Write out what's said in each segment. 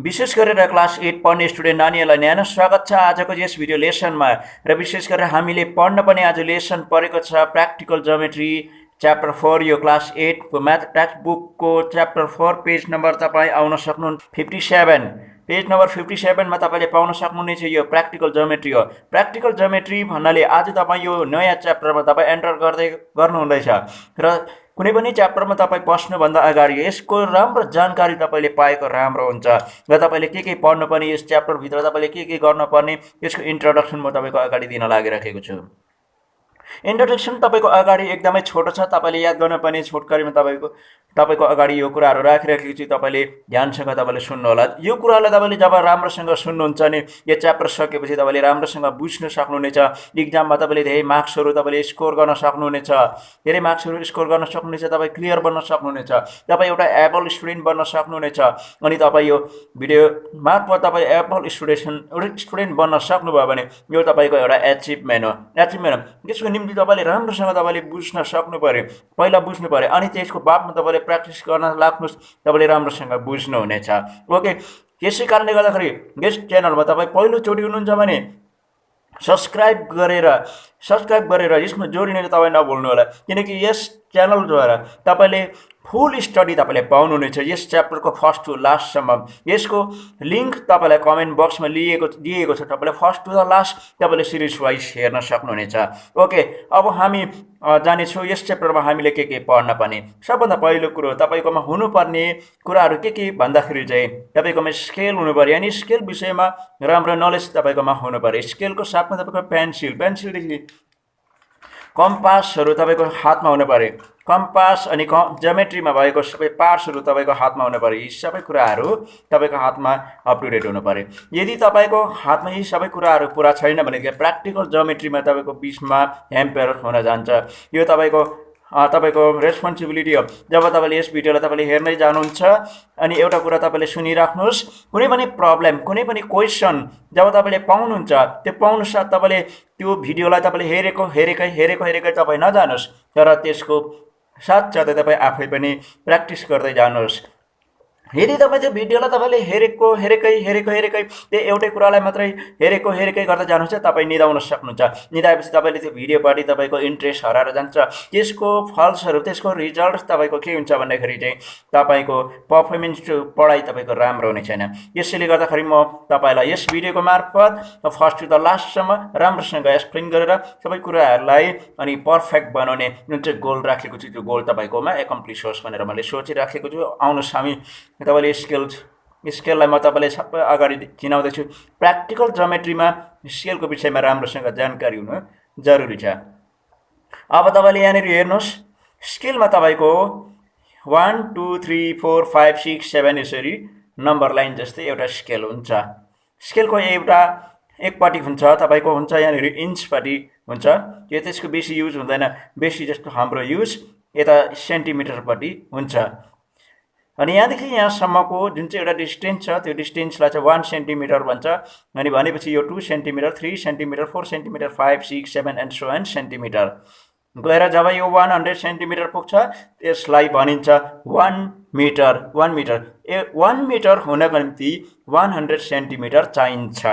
विशेष गरेर क्लास 8 पढ्ने स्टुडेन्ट नानीहरूलाई न्यानो स्वागत छ आजको यस भिडियो लेसनमा र विशेष गरेर हामीले पढ्न पनि आज लेसन परेको छ प्र्याक्टिकल ज्योमेट्री च्याप्टर 4 यो क्लास 8 को म्याथ टेक्स्ट बुकको च्याप्टर 4 पेज नम्बर तपाईँ आउन सक्नुहुन्छ 57 पेज नम्बर 57 मा तपाईले पाउन सक्नुहुनेछ यो प्र्याक्टिकल ज्योमेट्री हो। प्र्याक्टिकल ज्योमेट्री भन्नाले आज तपाईँ यो नयाँ च्याप्टरमा तपाईँ एन्टर गर्नुहुँदैछ र कुनै पनि च्याप्टरमा तपाईँ पस्नुभन्दा अगाडि यसको राम्रो जानकारी तपाईले पाएको राम्रो हुन्छ र तपाईले के पढ्नुपर्ने यस च्याप्टरभित्र तपाईले के गर्नुपर्ने यसको इन्ट्रोडक्सन म तपाईको अगाडि दिन लागिराखेको छु। इन्ट्रोडक्सन तपाईको अगाडि एकदमै छोटो छ, तपाईले याद गर्नुपर्ने छोटकरीमा तपाईको अगाडि यो कुराहरू राखिराखेको छु, तपाईले ध्यानसँग तपाईले सुन्नु होला। यो कुरालाई तपाईले जब राम्रोसँग सुन्नुहुन्छ नि यो च्याप्टर सकेपछि तपाईले राम्रोसँग बुझ्न सक्नुहुनेछ। एक्जाममा तपाईले धेरै मार्क्सहरू तपाईले स्कोर गर्न सक्नुहुनेछ, तपाईँ क्लियर बन्न सक्नुहुनेछ, तपाईँ एउटा एबल स्टुडेन्ट बन्न सक्नुहुनेछ। अनि तपाईँ यो भिडियो मार्फत तपाईँ एबल स्टुडेन्ट बन्न सक्नुभयो भने यो तपाईको एउटा एचिभमेन्ट हो। त्यसको निम्ति तपाईले राम्रोसँग तपाईले बुझ्न सक्नु पर्यो, पहिला बुझ्नु पर्यो, अनि त्यसको बादमा तपाईले प्र्याक्टिस गर्न लाग्नुहोस्, तपाईले राम्रोसँग बुझ्नुहुनेछ। ओके, यसै कारणले गर्दाखेरि यस च्यानलमा तपाईँ पहिलोचोटि हुनुहुन्छ भने सब्सक्राइब गरेर यसमा जोडिने तपाईँ नभुल्नु होला, किनकि यस च्यानलद्वारा तपाईले फुल स्टडी तपाईले पाउनुहुनेछ यस च्याप्टरको फर्स्ट टु लास्टसम्म। यसको लिङ्क तपाईलाई कमेन्ट बक्समा दिएको छ, तपाईले फर्स्ट टु द लास्ट तपाईले सिरिज वाइज हेर्न सक्नुहुनेछ। ओके, अब हामी जानेछौँ यस च्याप्टरमा हामीले के पढ्न पर्ने। सबभन्दा पहिलो कुरो तपाईकोमा हुनुपर्ने कुराहरू के भन्दाखेरि चाहिँ तपाईकोमा स्केल हुनु पर्यो, अनि स्केल विषयमा राम्रो नलेज तपाईकोमा हुनु पर्यो। स्केलको साथमा तपाईको पेन्सिलदेखि कम्पासहरू तपाईको हातमा हुनु पर्यो। कम्पास अनि ज्योमेट्रीमा भएको सबै पार्ट्सहरू तपाईको हातमा हुनु पर्यो। यी सबै कुराहरू तपाईको हातमा अप टु डेट हुनु पर्यो। यदि तपाईको हातमा यी सबै कुराहरू पुरा छैन भने प्र्याक्टिकल ज्योमेट्रीमा तपाईको बिचमा ह्याम्पर हुन जान्छ। यो तपाईको रेस्पोन्सिबिलिटी हो। जब तपाईले यस भिडियोलाई तपाईले हेर्दै जानुहुन्छ अनि एउटा कुरा तपाईले सुनिराख्नुहोस्, कुनै पनि प्रब्लम, कुनै पनि क्वेसन जब तपाईले पाउनुहुन्छ त्यो पाउनु साथ तपाईले त्यो भिडियोलाई तपाईले हेरेकै तपाईँ नजानुहोस्, तर त्यसको साथसाथै तपाईँ आफै पनि प्र्याक्टिस गर्दै जानुहोस्। यदि तपाईँ त्यो भिडियोलाई तपाईँले हेरेकै त्यो एउटै कुरालाई मात्रै हेरेकै गर्दै जानुहुन्छ, तपाईँ निदाउन सक्नुहुन्छ। निदाएपछि तपाईँले त्यो भिडियोपट्टि तपाईँको इन्ट्रेस्ट हराएर जान्छ। त्यसको फलस्वरूप, त्यसको रिजल्ट तपाईँको के हुन्छ भन्दाखेरि चाहिँ तपाईँको पर्फर्मेन्स पढाइ तपाईँको राम्रो हुने छैन। यसैले गर्दाखेरि म तपाईँलाई यस भिडियोको मार्फत फर्स्ट टु द लास्टसम्म राम्रोसँग एक्सप्लेन गरेर सबै कुराहरूलाई अनि पर्फेक्ट बनाउने जुन चाहिँ गोल राखेको छु त्यो गोल तपाईँकोमा एकम्प्लिस होस् भनेर मैले सोचिराखेको छु। आउनुहोस् हामी तपाईले स्केललाई म तपाईलाई सबै अगाडि चिनाउँदैछु। प्र्याक्टिकल ज्योमेट्रीमा स्केलको विषयमा राम्रोसँग जानकारी हुनु जरुरी छ। अब तपाईले यहाँनिर हेर्नुहोस्, स्केलमा तपाईँको 1 2 3 4 5 6 7 यसरी नम्बर लाइन जस्तै एउटा स्केल हुन्छ। स्केलको एउटा एकपट्टि हुन्छ तपाईँको हुन्छ यहाँनिर इन्चपट्टि हुन्छ, यो त्यसको बेसी युज हुँदैन, बेसी जस्तो हाम्रो युज यता सेन्टिमिटरपट्टि हुन्छ। अनि यहाँदेखि यहाँसम्मको जुन चाहिँ एउटा डिस्टेन्स छ त्यो डिस्टेन्सलाई चाहिँ 1 सेन्टिमिटर भन्छ। अनि भनेपछि यो 2 centimetre, 3 centimetre, 4 centimetre, 5 6 7 and so on centimetre गएर जब यो 100 सेन्टिमिटर पुग्छ त्यसलाई भनिन्छ 1 मिटर। 1 मिटर हुनको निम्ति 100 सेन्टिमिटर चाहिन्छ।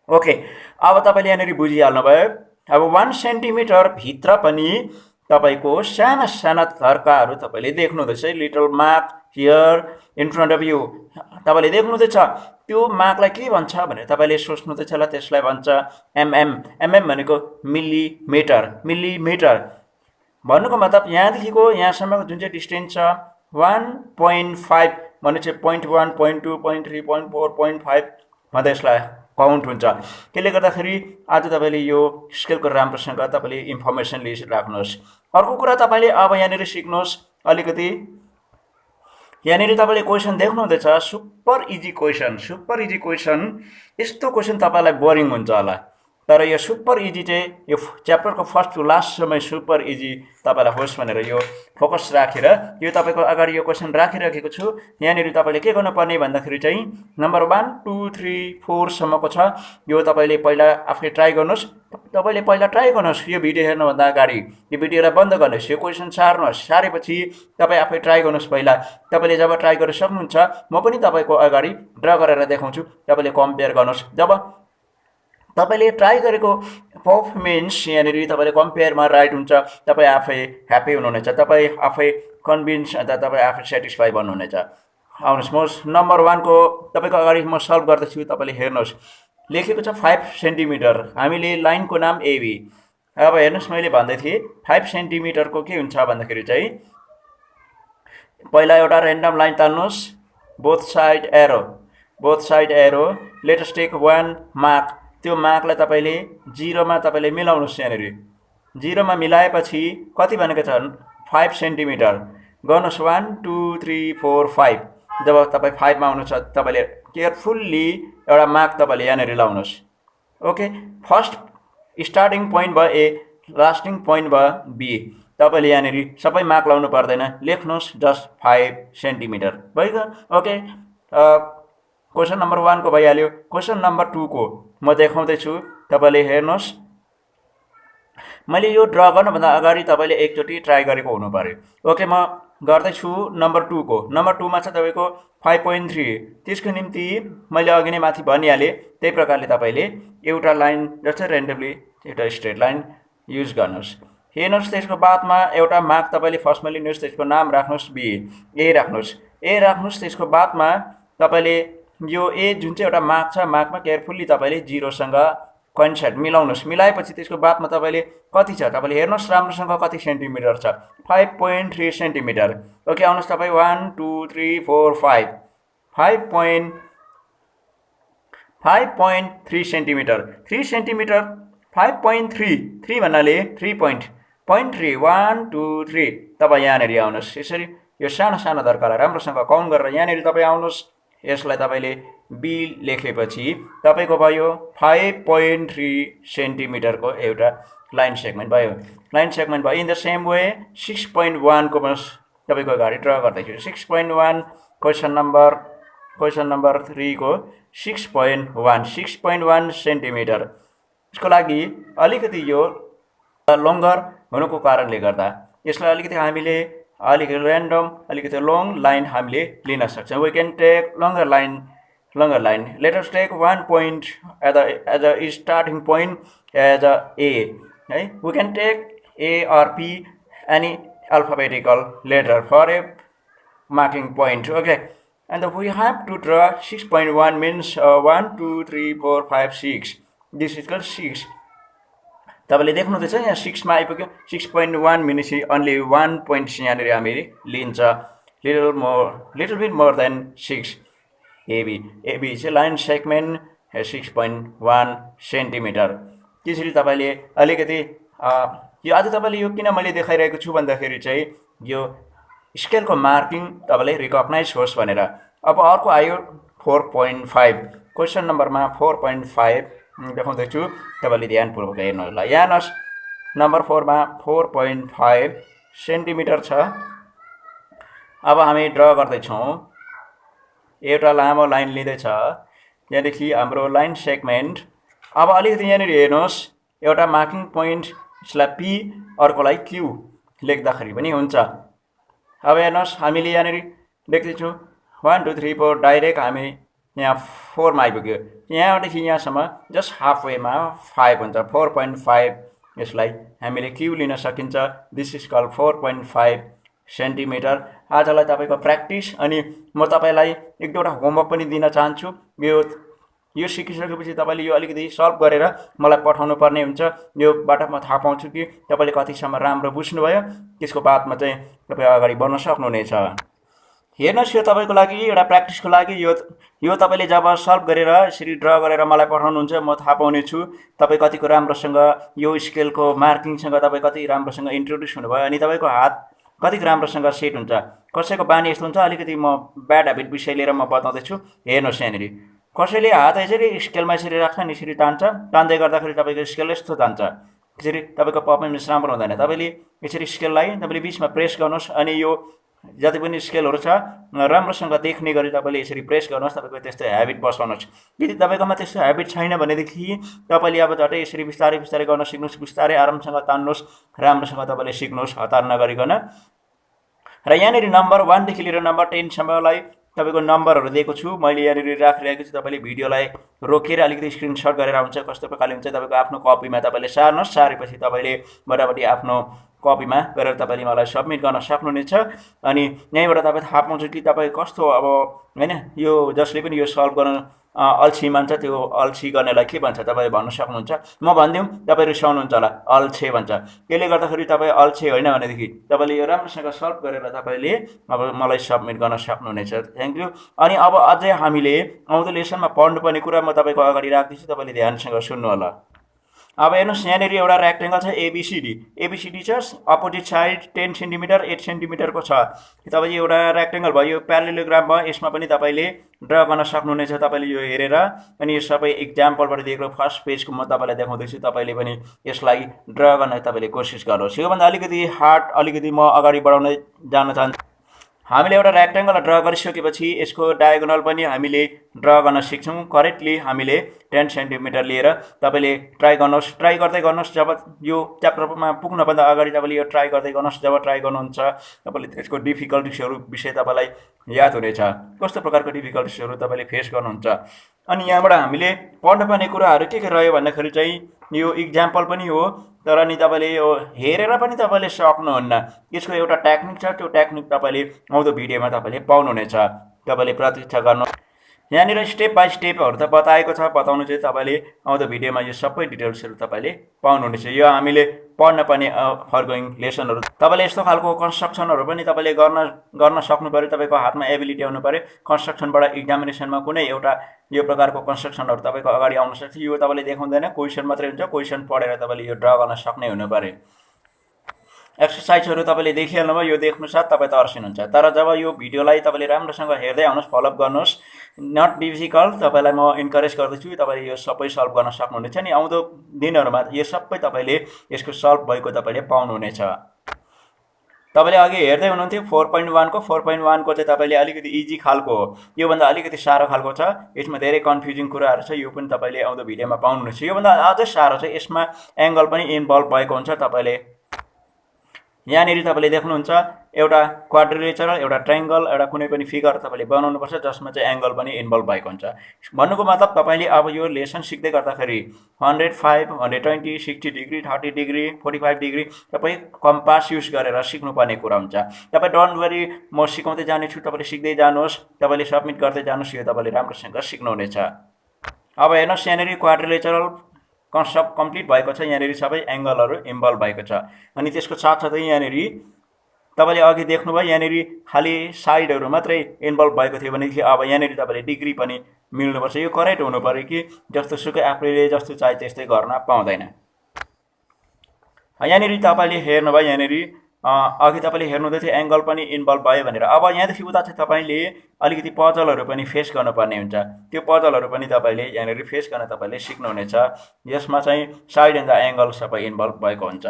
ओके, अब तपाईँले यहाँनिर बुझिहाल्नुभयो। अब 1 सेन्टिमिटर भित्र पनि तपाईको साना धर्काहरू तपाईले देख्नुहुँदैछ। Little mark here in front of you तपाईले देख्नुहुँदैछ। त्यो मार्कलाई के भन्छ भनेर तपाईले सोच्नुहुँदैछ होला, त्यसलाई भन्छ एमएम भनेको मिलिमिटर भन्नुको मतलब यहाँदेखिको यहाँसम्मको जुन चाहिँ डिस्टेन्स छ 1.5 भनेपछि 0.1 0.2 0.3 0.4 0.5 भन्दा यसलाई काउन्ट हुन्छ। त्यसले गर्दाखेरि आज तपाईले यो स्केलको राम्रोसँग तपाईले इन्फर्मेसन लिइराख्नुहोस्। अर्को कुरा तपाईले अब यहाँनिर सिक्नुहोस् अलिकति। यहाँनिर तपाईले क्वेसन देख्नुहुँदैछ, सुपर इजी क्वेसन। यस्तो क्वेसन तपाईलाई बोरिङ हुन्छ होला, तर यो सुपर इजी चाहिँ यो च्याप्टरको फर्स्ट टु लास्टसम्म सुपर इजी तपाईलाई होस् भनेर यो फोकस राखेर यो तपाईको अगाडि यो क्वेसन राखिराखेको छु। यहाँनिर तपाईले के गर्नुपर्ने भन्दाखेरि चाहिँ नम्बर 1 2 3 4 सम्मको छ, यो तपाईले पहिला आफै ट्राई गर्नुहोस्। तपाईँले पहिला ट्राई गर्नुहोस् यो भिडियो हेर्नुभन्दा अगाडि यो भिडियोलाई बन्द गर्नुहोस् यो क्वेसन सार्नुहोस् सारेपछि तपाईँ आफै ट्राई गर्नुहोस् पहिला तपाईँले जब ट्राई गर्न सक्नुहुन्छ म पनि तपाईँको अगाडि ड्र गरेर देखाउँछु तपाईँले कम्पेयर गर्नुहोस् जब तपाईँले ट्राई गरेको पर्फर्मेन्स यहाँनिर तपाईँले कम्पेयरमा राइट हुन्छ तपाईँ आफै ह्याप्पी हुनुहुनेछ तपाईँ आफै कन्भिन्स अन्त तपाईँ आफै सेटिस्फाई बन्नुहुनेछ आउनुहोस् म नम्बर 1 को तपाईँको अगाडि म सल्भ गर्दैछु तपाईँले हेर्नुहोस् लेखेको छ 5 सेन्टिमिटर हामीले लाइनको नाम एबी अब हेर्नुहोस् मैले भन्दै थिएँ 5 सेन्टिमिटरको के हुन्छ भन्दाखेरि चाहिँ पहिला एउटा ऱ्यान्डम लाइन तान्नुहोस् both side arrow let us take 1 mark त्यो मार्कलाई तपाईँले 0 मा तपाईँले मिलाउनुहोस् यहाँनिर 0 मा मिलाएपछि कति भनेको छ 5 सेन्टिमिटर गर्नुहोस् 1 2 3 4 5 जब तपाईँ 5 मा आउनुहुन्छ तपाईँले केयरफुल्ली एउटा मार्क तपाईँले यहाँनिर लाउनुहोस् ओके फर्स्ट स्टार्टिङ पोइन्ट भयो ए लास्टिङ पोइन्ट भयो बी तपाईँले यहाँनिर सबै मार्क लाउनु पर्दैन लेख्नुहोस् जस्ट 5 सेन्टिमिटर भयो ओके क्वेसन नम्बर 1 को भइहाल्यो क्वेसन नम्बर 2 को म देखाउँदैछु तपाईँले हेर्नुहोस् मैले यो ड्र गर्नुभन्दा अगाडि तपाईँले एकचोटि ट्राई गरेको हुनु पर्यो ओके म गर्दैछु नम्बर 2 को नम्बर 2 मा छ तपाईँको 5.3 त्यसको निम्ति मैले अघि नै माथि भनिहालेँ त्यही प्रकारले तपाईँले एउटा लाइन जस्तै रेन्डमली एउटा स्ट्रेट लाइन युज गर्नुहोस् हेर्नुहोस् त्यसको बादमा एउटा मार्क तपाईँले फर्स्टमा लिनुहोस् त्यसको नाम राख्नुहोस् बी ए राख्नुहोस् त्यसको बादमा तपाईँले यो ए जुन चाहिँ एउटा मार्क छ मार्कमा केयरफुल्ली तपाईँले 0 सँग कोइन्साइड मिलाउनुहोस् मिलाएपछि त्यसको बादमा तपाईँले कति छ तपाईँले हेर्नुहोस् राम्रोसँग कति सेन्टिमिटर छ 5.3 सेन्टिमिटर ओके आउनुहोस् तपाईँ 1 2 3 4 5.3 सेन्टिमिटर 3 सेन्टिमिटर 5.3 भन्नाले 3.3 1 2 3 तपाईँ यहाँनिर आउनुहोस् यसरी यो सानो सानो धर्कालाई राम्रोसँग काउन्ट गरेर यहाँनिर तपाईँ आउनुहोस् यसलाई तपाईँले बी लेखेपछि तपाईँको भयो 5.3 सेन्टिमिटरको एउटा लाइन सेगमेन्ट भयो इन द सेम वे 6.1 को म तपाईँको अगाडि ड्र गर्दैछु 6.1 क्वेसन नम्बर 3 को 6.1 सेन्टिमिटर यसको लागि अलिकति यो लङ्गर हुनुको कारणले गर्दा यसलाई अलिकति हामीले अलिकति ऱ्यान्डम अलिकति लङ लाइन हामीले लिन सक्छौँ we can take longer line let us take 1 point as a starting point as a A है we can take A or P any alphabetical letter for a marking point okay and we have to draw 6.1 means 1 2 3 4 5 6 this equal 6 तपाईँले देख्नुहुँदैछ यहाँ 6 मा आइपुग्यो 6.1 मिनेपछि only 1 point यहाँनिर हामीले लिन्छ little bit more than 6 AB चाहिँ line segment 6.1 centimetre त्यसरी तपाईँले अलिकति यो आज तपाईँले यो किन मैले देखाइरहेको छु भन्दाखेरि चाहिँ यो स्केलको मार्किङ तपाईँले रिकग्नाइज होस् भनेर अब अर्को आयो 4.5 क्वेसन नम्बरमा 4.5 देखाउँदैछु तपाईँले ध्यानपूर्वक हेर्नुहोस् ल हेर्नुहोस् नम्बर 4 मा 4.5 सेन्टिमिटर छ अब हामी ड्र गर्दैछौँ एउटा लामो लाइन लिँदैछ यहाँदेखि हाम्रो लाइन सेगमेन्ट अब अलिकति यहाँनिर हेर्नुहोस् एउटा मार्किङ पोइन्ट यसलाई पी अर्कोलाई क्यू लेख्दाखेरि पनि हुन्छ अब हेर्नुहोस् हामीले यहाँनिर लेख्दैछौँ 1 2 3 4 डाइरेक्ट हामी यहाँ 4 मा आइपुग्यो यहाँदेखि यहाँसम्म जस्ट हाफ वेमा 5 हुन्छ 4.5 यसलाई हामीले क्यू लिन सकिन्छ दिस इज कल 4.5 सेन्टिमिटर आजलाई तपाईँको प्र्याक्टिस अनि म तपाईँलाई एक दुईवटा होमवर्क पनि दिन चाहन्छु यो सिकिसकेपछि तपाईँले यो अलिकति सल्भ गरेर मलाई पठाउनु पर्ने हुन्छ योबाट म थाहा पाउँछु कि तपाईँले कतिसम्म राम्रो बुझ्नुभयो त्यसको बादमा चाहिँ तपाईँ अगाडि बढ्न सक्नुहुनेछ हेर्नुहोस् यो तपाईँको लागि एउटा प्र्याक्टिसको लागि यो तपाईँले जब सल्भ गरेर यसरी ड्र गरेर मलाई पठाउनुहुन्छ म थाहा पाउनेछु तपाईँ कतिको राम्रोसँग यो स्केलको मार्किङसँग तपाईँ कति राम्रोसँग इन्ट्रोड्युस हुनुभयो अनि तपाईँको हात कति राम्रोसँग सेट हुन्छ कसैको बानी यस्तो हुन्छ अलिकति म ब्याड ह्याबिट विषय लिएर म बताउँदैछु हेर्नुहोस् यहाँनिर कसैले हात यसरी स्केलमा यसरी राख्छ नि यसरी तान्दै गर्दाखेरि तपाईँको स्केल यस्तो तान्छ यसरी तपाईँको पर्फर्मेन्स राम्रो हुँदैन तपाईँले यसरी स्केललाई तपाईँले बिचमा प्रेस गर्नुहोस् अनि यो जति पनि स्केलहरु छ राम्रोसँग देख्ने गरी तपाईले यसरी प्रेस गर्नुहोस् तपाईको त्यस्तो ह्याबिट बसाउनुहोस् यदि तपाईकोमा त्यस्तो ह्याबिट छैन भनेदेखि तपाईले अब झट्टै यसरी बिस्तारै बिस्तारै गर्न सिक्नुहोस् बिस्तारै आरामसँग तान्नुहोस् राम्रोसँग तपाईले सिक्नुहोस् हतार नगरिकन र यहाँनिर नम्बर 1 देखि लिएर नम्बर 10 सम्मलाई तपाईको नम्बरहरु दिएको छु मैले यहाँनिर राखिरहेको छु तपाईले भिडियोलाई रोकेर अलिकति स्क्रिनशट गरेर हुन्छ कस्तो प्रकारले हुन्छ तपाईको आफ्नो कपीमा तपाईले सार्नुहोस् सारेपछि तपाईले मोटामोटी आफ्नो कपीमा गरेर तपाईले मलाई सबमिट गर्न सक्नुहुनेछ अनि यहीबाट तपाईले थाहा पाउँछ कि तपाई कस्तो अब हैन यो जसले पनि यो सल्भ गर्न अल्छी मान्छ त्यो अल्छी गर्नेलाई के भन्छ तपाईले भन्न सक्नुहुन्छ म भन्दिम तपाई रिसाउनुहुन्छ होला अल्छे भन्छ त्यसले गर्दाखेरि तपाई अल्छे होइन भनेदेखि तपाईले यो राम्रोसँग सल्भ गरेर तपाईले अब मलाई सबमिट गर्न सक्नुहुनेछ थ्यांक यू अनि अब अझै हामीले आउँदो लेसनमा पढ्नुपर्ने कुरा म तपाईको अगाडि राख्दिछु तपाईले ध्यानसँग सुन्नु होला अब हेर्नुस् यहाँनिर एउटा रेक्टेंगल छ एबीसीडी एबीसीडी छ अपोजिट साइड 10 सेन्टिमिटर 8 सेन्टिमिटर को छ तपाईले एउटा रेक्टेंगल भयो प्यारालेलोग्राम भयो यसमा पनि तपाईले ड्रा गर्न सक्नुहुनेछ तपाईले यो हेरेर अनि यो सबै एक्जाम्पलबाट दिएको फर्स्ट पेजको म तपाईलाई देखाउँदैछु तपाईले पनि यसलाई ड्रा गर्न तपाईले कोसिस गर्नुहोस् यो भन्दा अलिकति हार्ड अलिकति म अगाडि बढाउन जान चाहन्छु हामीले एउटा रेक्टेंगल ड्रा गरिसकेपछि यसको डायगोनल पनि हामीले ड्रा गर्न सिक्छौं करेक्टली हामीले 10 सेन्टिमिटर लिएर तपाईले ट्राई गर्दै गर्नुहोस् जब यो च्याप्टरमा पुग्न भन्दा अगाडि तपाईले यो ट्राई गर्दै गर्नुहोस् जब ट्राई गर्नुहुन्छ तपाईले त्यसको डिफिकल्टिजहरु विषय तपाईलाई याद हुनेछ कस्तो प्रकारको डिफिकल्टिजहरु तपाईले फेस गर्नुहुन्छ अनि यहाँबाट हामीले पढ्नुपर्ने कुराहरु के रह्यो भन्दाखेरि चाहिँ यो एक्जाम्पल पनि हो तर नि तपाईले यो हेरेर पनि तपाईले सक्नुहुन्न यसको एउटा टेक्निक छ त्यो टेक्निक तपाईले आउँदो भिडियोमा तपाईले पाउनुहुनेछ तपाईले प्रतीक्षा गर्नु यहाँनिर स्टेप बाइ स्टेपहरु त बताएको छ बताउनु चाहिँ तपाईले आउँदो भिडियोमा यो सबै डिटेल्सहरु तपाईले पाउनुहुनेछ यो हामीले पढ्न पर्ने फरगोइङ लेसनहरु तपाईले यस्तो खालको कन्स्ट्रक्सनहरु पनि तपाईले गर्न सक्नु पर्यो तपाईको हातमा एबिलिटी आउनु पर्यो कन्स्ट्रक्सनबाट एक्जामिनेसनमा कुनै एउटा यो प्रकारको कन्स्ट्रक्सनहरु तपाईको अगाडि आउन सक्छ यो तपाईले देखाउँदैन क्वेशन मात्रै हुन्छ क्वेशन पढेर तपाईले यो ड्रा गर्न सक्ने हुनु पर्यो एक्सरसाइजहरु तपाईले देखिहाल्नुभयो यो देख्नु साथ तपाई तर्सिनुहुन्छ तर जब यो भिडियोलाई तपाईले राम्रोसँग हेर्दै आउनुस् फलोअप गर्नुस् नट डिफिकल्ट तपाईलाई म इन्करेज गर्दैछु तपाईले यो सबै सल्भ गर्न सक्नुहुनेछ नि आउँदो दिनहरुमा यो सबै तपाईले यसको सल्भ भएको तपाईले पाउनुहुनेछ तपाईले अघि हेर्दै हुनुहुन्थ्यो 4.1 को 4.1 को चाहिँ तपाईले अलिकति इजी खालको हो यो भन्दा अलिकति सारो खालको छ यसमा धेरै कन्फ्युजिङ कुराहरु छ यो पनि तपाईले आउँदो भिडियोमा पाउनुहुनेछ यो भन्दा अझै सारो छ यसमा एंगल पनि इन्भल्भ भएको हुन्छ तपाईले यहाँनिर तपाईले देख्नुहुन्छ एउटा क्वाड्रिलेटरल एउटा ट्रायंगल एउटा कुनै पनि फिगर तपाईले बनाउनु पर्छ जसमा चाहिँ एंगल पनि इन्भल्भ भएको हुन्छ भन्नुको मतलब तपाईले अब यो लेसन सिक्दै गर्दाखेरि 105 120 60 डिग्री 30 डिग्री 45 डिग्री तपाई कम्पास युज गरेर सिक्नु पर्ने कुरा हुन्छ तपाई डोन्ट वरी म सिकाउँदै जाने छु तपाईले सिक्दै जानुहोस् तपाईले सबमिट गर्दै जानुहोस् यो तपाईले राम्रोसँग सिक्नुहुनेछ अब हेर्नुस् यहाँनिर क्वाड्रिलेटरल कन्सेप्ट कम्प्लिट भएको छ यहाँनिर सबै एंगलहरु इन्भल्भ भएको छ अनि त्यसको साथसाथै यहाँनिर तपाईले अघि देख्नुभयो यहाँनिर खाली साइडहरु मात्रै इन्भल्भ भएको थियो भने अब यहाँनिर तपाईले डिग्री पनि मिल्नुपर्छ यो करेक्ट हुनु पर्यो कि जस्तो सुकै आफूले जस्तो चाहे त्यस्तै गर्न पाउँदैन यहाँनिर तपाईले हेर्नुभयो यहाँनिर अघि तपाईले हेर्नुहुँदै थियो एंगल पनि इन्भल्भ भयो भनेर अब यहाँदेखि उता चाहिँ तपाईले अलिकति पजलहरु पनि फेस गर्नुपर्ने हुन्छ त्यो पजलहरु पनि तपाईले यहाँनिर फेस गर्न तपाईले सिक्नुहुनेछ यसमा चाहिँ साइड एन्ड द एंगल सबै इन्भल्भ भएको हुन्छ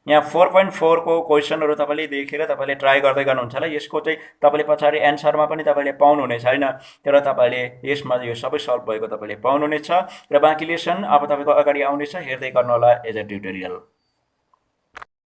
यहाँ 4.4 को क्वेशनहरु तपाईले देखेर तपाईले ट्राई गर्दै गर्नुहुन्छ होला यसको चाहिँ तपाईले पछाडी एन्सरमा पनि तपाईले पाउनुहुने छैन तर तपाईले यसमा यो सबै सल्भ भएको तपाईले पाउनुहुनेछ र बाँकी लेसन अब तपाईको अगाडि आउनेछ हेर्दै गर्नु होला एज अ ट्युटोरियल